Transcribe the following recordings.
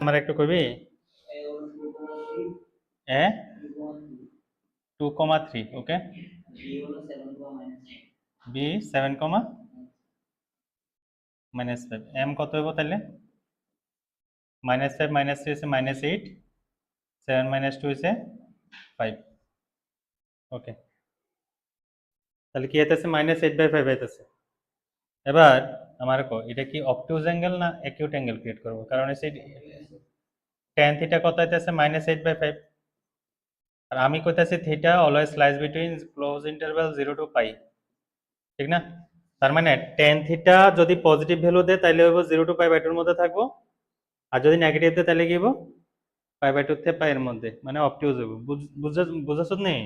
আমার একটু কইবি এ 2,3 ওকে B 7, -5 M কত হইব তাহলে -5 -3 হচ্ছে -8 7 -2 হচ্ছে 5 ওকে তাহলে কি হইতেছে -8/5 হইতেছে এবার আমার কো এটা কি অবটুজ অ্যাঙ্গেল না অ্যাকিউট অ্যাঙ্গেল ক্রিয়েট করব কারণ হচ্ছে tan থিটা কত হইতেছে -8/5 আর আমি কইতাছি theta always lies between close interval 0 to pi ঠিক না তার মানে tan থিটা যদি পজিটিভ ভ্যালু দেয় তাহলে হইব 0 টু পাই/2 এর মধ্যে থাকবো আর যদি নেগেটিভ দেয় তাহলে কি হইব পাই/2 থেকে পাই এর মধ্যে মানে অবটিউজ হইব বুঝাছ নেই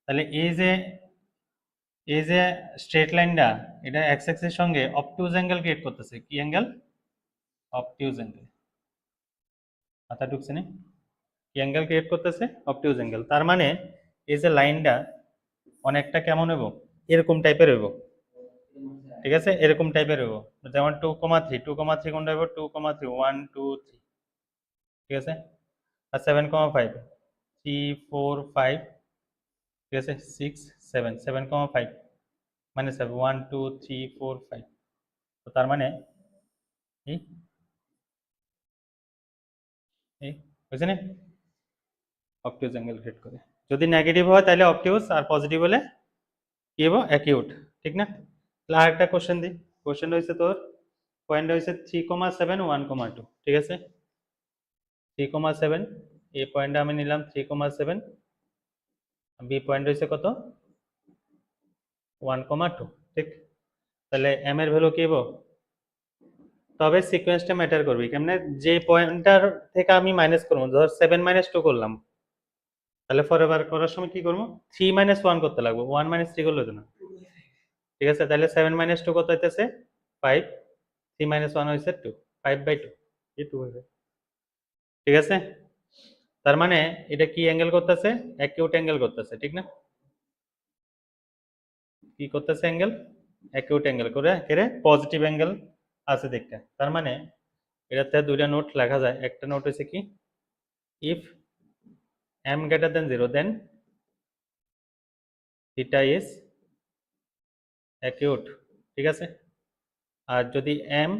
তাহলে এই যে স্ট্রেট লাইনটা এটা এক্স অ্যাক্সিস সঙ্গে অবটিউজ অ্যাঙ্গেল ক্রিয়েট করতেছে কি অ্যাঙ্গেল অবটিউজ অ্যাঙ্গেল মাথা ঢুকছে না কি অ্যাঙ্গেল ক্রিয়েট করতেছে অবটিউজ অ্যাঙ্গেল তার মানে এই যে লাইনটা অনেকটা কেমন হইব এরকম টাইপের হইব ঠিক আছে এরকম টাইপের হইব যেমন 2,3 2,3 কোনটা হইব 2,3 1 2 3 ঠিক আছে আর 7,5 3 4 5 ঠিক আছে 6 7 7,5 মানে 1 2 3 4 5 তো তার মানে এই এই বুঝছেন অবটিউজ অ্যাঙ্গেল ক্রিয়েট করে যদি নেগেটিভ হয় তাহলে অবটিউজ আর পজিটিভ হলে কি হবো অ্যাকিউট ঠিক না তাহলে আরেকটা কোশ্চেন দিই কোশ্চেন হয়েছে তোর পয়েন্ট হয়েছে 3,7 1,2 ঠিক আছে 3,7 এই পয়েন্টটা আমি নিলাম 3,7 বি পয়েন্ট হয়েছে কত 1,2 ঠিক তাহলে এম এর ভ্যালু কি হবো তবে সিকোয়েন্সটা ম্যাটার করবে কেমনে যে পয়েন্টটার থেকে আমি মাইনাস করবো ধর 7 - 2 করলাম তাহলে ফরএভার করার সময় কি করবো 3 - 1 করতে লাগবে 1 - 3 করলে তো না ঠিক আছে তাহলে 7 - 2 কত হইতেছে 5 3 - 1 হয়েছে 2 5/2 এই 2 হয়ে ঠিক আছে তার মানে এটা কি অ্যাঙ্গেল করতেছে অ্যাকিউট অ্যাঙ্গেল করতেছে ঠিক না কি করতেছে অ্যাঙ্গেল অ্যাকিউট অ্যাঙ্গেল করে কেরে পজিটিভ অ্যাঙ্গেল আছে দেখতে তার মানে এটাতে দুইটা নোট লেখা যায় একটা নোট হচ্ছে কি if m greater than 0 then theta is acute ঠিক আছে আর যদি m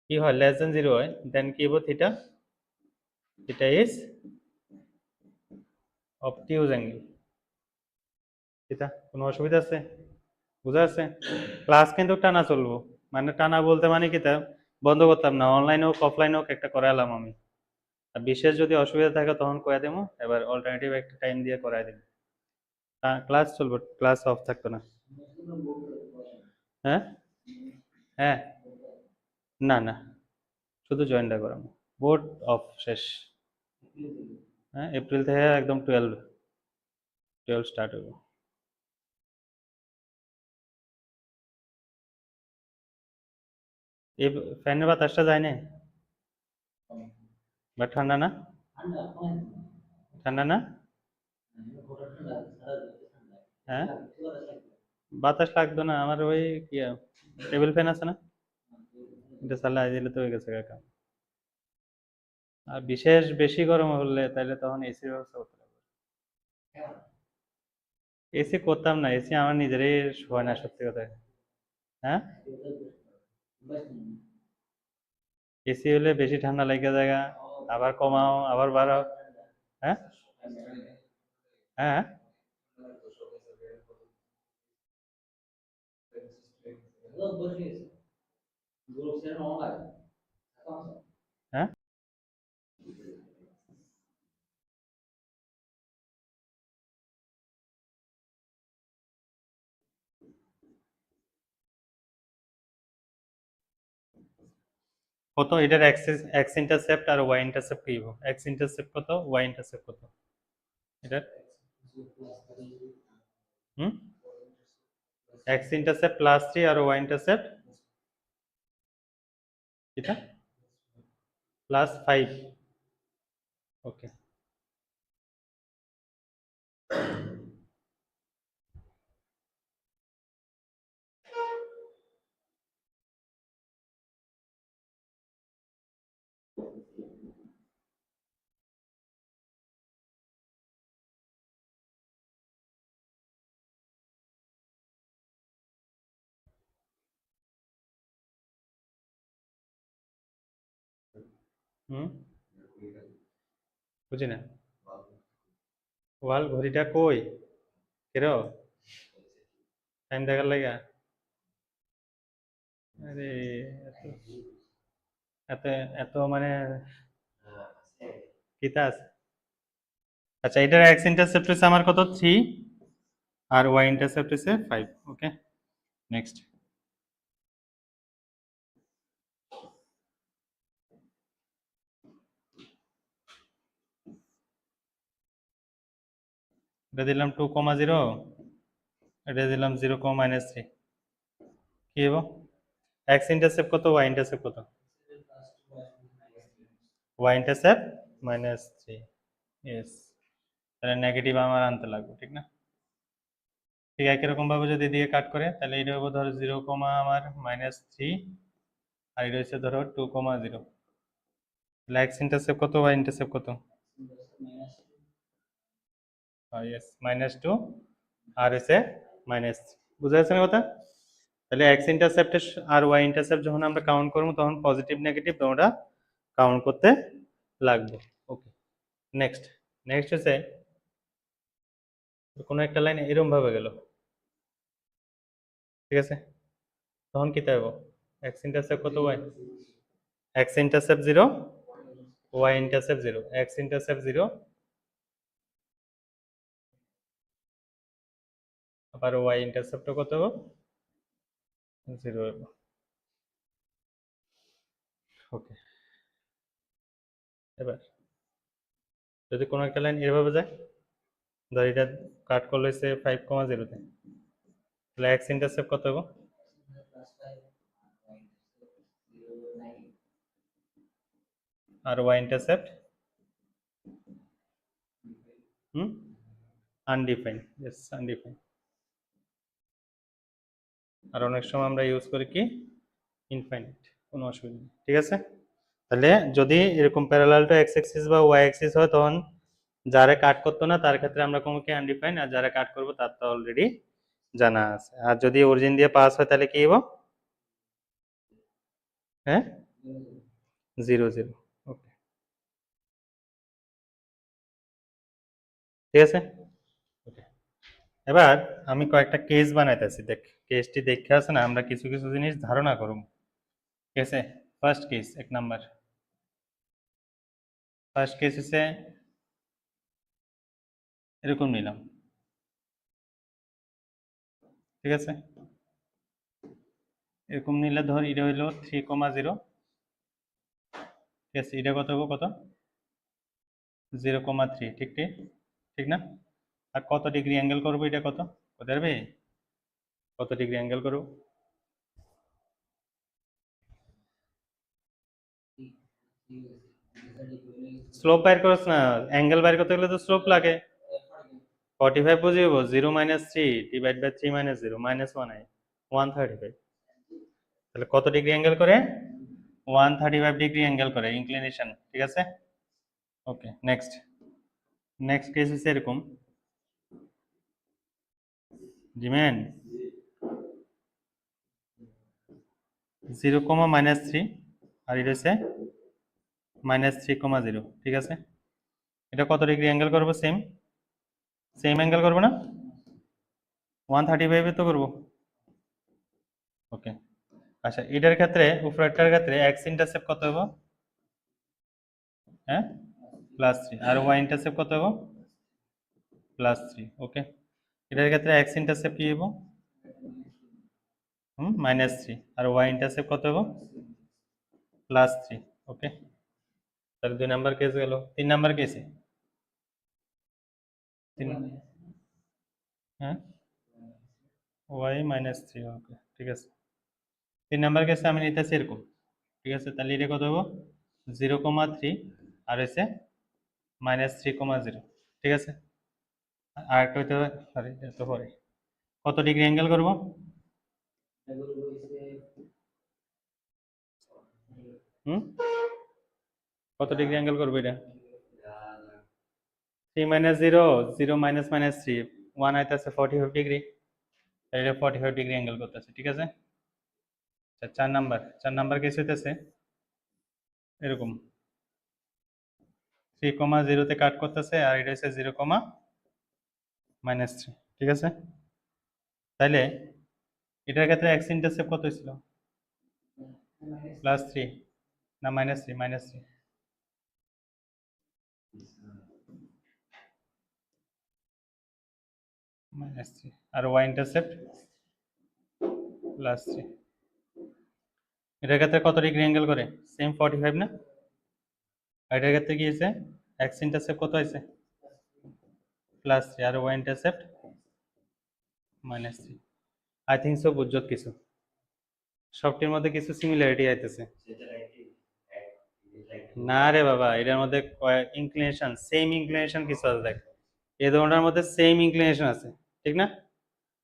কি হয় লেস দেন 0 হয় দেন কি হবে theta theta is obtuse angle theta কোনো অসুবিধা আছে বুঝা আছে ক্লাস কিন্তু টানা চলবো মানে টানা বলতে মানে কি তা বন্ধ করতাম না অনলাইন হোক অফলাইন হোক একটা করালাম আমি আর বিশেষ যদি অসুবিধা থাকে তখন কয়ে দেবো এবার অল্টারনেটিভ একটা টাইম দিয়ে করাই দেবো ক্লাস চলবো ক্লাস অফ থাকতো না হ্যাঁ হ্যাঁ না না শুধু জয়েনটা করাবো বোর্ড অফ শেষ হ্যাঁ এপ্রিল থেকে একদম 12 স্টার্ট হইব এই ফ্যানের বাতাসটা যায় না বা ঠান্ডা না ঠান্ডা না হ্যাঁ বাতাস লাগতো না আমার ওই কি টেবিল ফ্যান আছে না এটা চালাই দিলে তো হয়ে গেছে কাকা আর বিশেষ বেশি গরম হলে তাহলে তখন এসির ব্যবস্থা করতে লাগবে এসি করতাম না এসি আমার নিজেরই হয় না সত্যি কথা হ্যাঁ এসি হলে বেশি ঠান্ডা লেগে যায় আবার কমাও আবার বাড়াও হ্যাঁ হ্যাঁ হ্যাঁ কত এটার এক্স ইন্টারসেপ্ট আর ওয়াই ইন্টারসেপ্ট কি এক্স ইন্টারসেপ্ট কত ওয়াই ইন্টারসেপ্ট কত এটার হুম এক্স ইন্টারসেপ্ট +3 আর ওয়াই ইন্টারসেপ্ট এটা +5 ওকে হুম, বুঝি না। ওয়াল ঘড়িটা কই কেরো টাইম দেখার লাগা? আরে এত এত এত মানে কিতা আছে? আচ্ছা, এটার এক্স ইন্টারসেপ্ট হচ্ছে আমার কত 3 আর ওয়াই ইন্টারসেপ্ট হচ্ছে 5। Okay, next. এটা দিলাম 2,0, এটা দিলাম 0,-3। কি হবো? এক্স ইন্টারসেপ্ট কত, ওয়াই ইন্টারসেপ্ট কত? Y intercept -3। ইয়েস, তাহলে নেগেটিভ আমার আনতে লাগবে, ঠিক না? ঠিক একই রকম ভাবে যদি এদিকে কাট করে তাহলে এটা হবো ধরো 0, আমার -3, আর এটা হচ্ছে ধরো 2,0। তাহলে এক্স ইন্টারসেপ্ট কত, ওয়াই ইন্টারসেপ্ট কত? ইয়েস, -2 আর হচ্ছে -3। বুঝা যাচ্ছে না কথা? তাহলে এক্স ইন্টারসেপ্ট আর ওয়াই ইন্টারসেপ্ট যখন আমরা কাউন্ট করবো তখন পজিটিভ নেগেটিভ তোমরা কাউন্ট করতে লাগবে। ওকে, নেক্সট। নেক্সট হচ্ছে কোনো একটা লাইন এরকম ভাবে গেল, ঠিক আছে? তখন কি তাইব? এক্স ইন্টারসেপ্ট কত, Y X intercept 0, Y intercept 0। X intercept 0, আবার ওয়াই ইন্টারসেপ্ট কত হবে? 0 হবে। ওকে, এবার যদি কোনো একটা লাইন এভাবে যায়, ধর এটা কাট করলে হচ্ছে 5,0 তে, তাহলে এক্স ইন্টারসেপ্ট কত হবে? আর Y intercept undefined. Yes, undefined. আর অনেক সময় আমরা ইউজ করি কি ইনফাইনাইট, কোনো অসুবিধা নেই, ঠিক আছে? তাহলে যদি এরকম প্যারালাল টু এক্স অ্যাক্সিস বা ওয়াই অ্যাক্সিস হয় তখন যারা কাট করতো না তার ক্ষেত্রে আমরা কোনো কি আনডিফাইন, আর যারা কাট করবো তার তো অলরেডি জানা আছে। আর যদি অরিজিন দিয়ে পাস হয় তাহলে কি হবো? হ্যাঁ, 0, 0। ওকে, ঠিক আছে। ওকে, এবার আমি কয়েকটা কেস বানাইতেছি, দেখ কেসটি দেখে আছে না, আমরা কিছু কিছু জিনিস ধারণা করব, ঠিক আছে? First case, 1 number. First case হচ্ছে এরকম নিলাম, ঠিক আছে? এরকম নিলে ধর এটা হইলো 3,0, ঠিক আছে? এটা কত হবো, কত? 0,3, ঠিক ঠিক, ঠিক না? আর কত ডিগ্রি অ্যাঙ্গেল করবো, এটা কত বলতে পারবে? কত ডিগ্রি অ্যাঙ্গেল করবো? স্লোপ বাইর করছ না, অ্যাঙ্গেল বাইর করতে গেলে তো স্লোপ লাগে। 45 বুঝিব, 0-3 ডিভাইড বাই 3 - 0 -1 হয় 135। তাহলে কত ডিগ্রি অ্যাঙ্গেল করে? 135 ডিগ্রি অ্যাঙ্গেল করে ইনক্লিনেশন, ঠিক আছে? ওকে, নেক্সট। নেক্সট কেস হচ্ছে এরকম, জিমেন 0, -3, আর এটা হচ্ছে -3,0, ঠিক আছে? এটা কত ডিগ্রি অ্যাঙ্গেল করবো? সেম সেম অ্যাঙ্গেল করবো না? 135 তো করবো। ওকে, আচ্ছা এটার ক্ষেত্রে উপরেরটার ক্ষেত্রে এক্স ইন্টারসেপ্ট কত হবে? হ্যাঁ, +3। আর ওয়াই ইন্টারসেপ্ট কত হবে? +3। ওকে, এটার ক্ষেত্রে এক্স ইন্টারসেপ্ট কি হবে? -3। আর ওয়াই ইন্টারসেপ্ট কত হবে? +3। ওকে, তাহলে 2 নাম্বার কেস গেল। 3 নাম্বার কেসে তিন, হ্যাঁ, ওয়াই -3। ওকে, ঠিক আছে। 3 নাম্বার কেসে আমি নিতেছি এরকম, ঠিক আছে? তাহলে এটা কত হবো? 0,3 আর হচ্ছে -3,0, ঠিক আছে? আর একটা হইতে হবে, সরি এত পরে কত ডিগ্রি অ্যাঙ্গেল করবো? হুম, কত ডিগ্রি অ্যাঙ্গেল করবো এটা? 3 - 0, 0 -3, 1 আইতেছে 45 ডিগ্রি, এটা 45 ডিগ্রি অ্যাঙ্গেল করতেছে, ঠিক আছে? আচ্ছা, 4 নাম্বার কেস হইতেছে এরকম, 3,0 তে কাট করতেছে, আর এটা হচ্ছে 0,-3, ঠিক আছে? তাহলে এটার ক্ষেত্রে এক্স ইন্টারসেপ্ট কত ছিল? +3 না -3? -3 -3, আর ওয়াই ইন্টারসেপ্ট +3। এটার ক্ষেত্রে কত ডিগ্রি অ্যাঙ্গেল করে? সেম 45 না? আর এটার ক্ষেত্রে কি হয়েছে? এক্স ইন্টারসেপ্ট কত হয়েছে? +3, আর Y intercept -3। I think so বুঝত কিছু, সবটির মধ্যে কিছু সিমিলারিটি আইতেছে। না রে বাবা, এটার মধ্যে ইনক্লিনেশন, সেম ইনক্লিনেশন কিছু আছে। দেখ, এই ধরনের মধ্যে সেম ইনক্লিনেশন আছে, ঠিক না?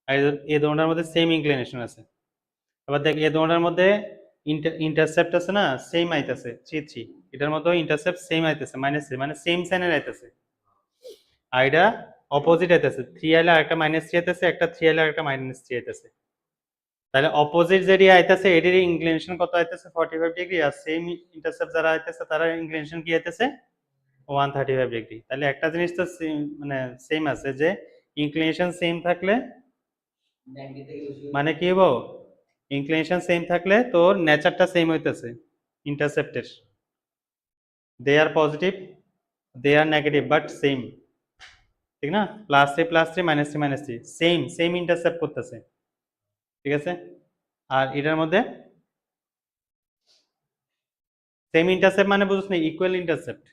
আর এই ধরনের মধ্যে সেম ইনক্লিনেশন আছে। আবার দেখ, এই ধরনের মধ্যে ইন্টারসেপ্ট আছে না, সেম আইতেছে 3, এটার মধ্যে ইন্টারসেপ্ট সেম আইতেছে -3, মানে সেম সাইনের আইতেছে। আর এটা অপোজিট আইতেছে, 3 আইলে আরেকটা -3 আইতেছে, একটা 3 আইলে আরেকটা -3 আইতেছে। তাহলে অপোজিট যেটি আইতেছে এটির ইনক্লিনেশন কত আইতেছে? 45 ডিগ্রি। আর সেম ইন্টারসেপ্ট যারা আইতেছে তারা ইনক্লিনেশন কি আইতেছে? 135 ডিগ্রি। তাহলে একটা জিনিস তো মানে সেম আছে, যে ইনক্লিনেশন সেম থাকলে মানে কি হবো? ইনক্লিনেশন সেম থাকলে তোর নেচারটা সেম হইতেছে ইন্টারসেপ্টের। They are positive, they are negative, but same, ঠিক না? +3 +3 -3 -3, সেম সেম ইন্টারসেপ্ট করতেছে, ঠিক আছে? আর এটার মধ্যে সেম ইন্টারসেপ্ট মানে বুঝছ না, ইকুয়াল ইন্টারসেপ্ট,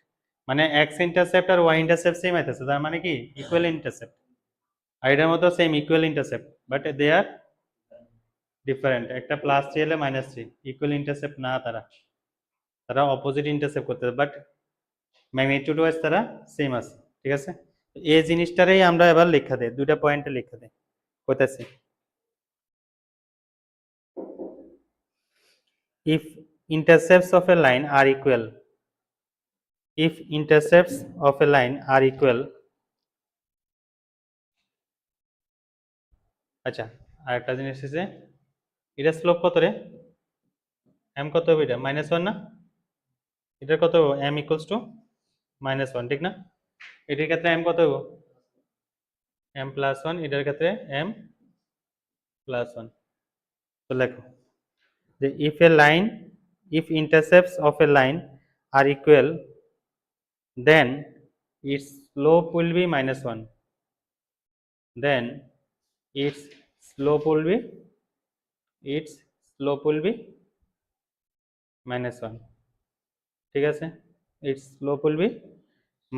মানে এক্স ইন্টারসেপ্ট আর ওয়াই ইন্টারসেপ্ট সেম আইতেছে, তার মানে কি ইকুয়াল ইন্টারসেপ্ট। আর এটার মধ্যে same equal intercept, but they are different. একটা +3 হলে -3, ইকুয়াল ইন্টারসেপ্ট না, তারা তারা অপোজিট ইন্টারসেপ্ট করতেছে, বাট ম্যাগনিটিউড ওয়াইজ তারা সেম আছে, ঠিক আছে? এই জিনিসটারই আমরা এবার লেখা দেই, দুইটা পয়েন্টে লেখা দেই, কইতাছি। if intercepts of a line are equal, if intercepts of a line are equal, আচ্ছা, আর একটা জিনিস আছে, এটা স্লোপ কত রে? m কত হবে? এটা -1 না? এটার কত হবে? m ইকুয়ালস টু -1, ঠিক না? এটার ক্ষেত্রে m কত হবে? m +1, এটার ক্ষেত্রে m +1। তো লেখো যে if intercepts of a line are equal, then its slope will be -1, then its slope will be -1, ঠিক আছে? its slope will be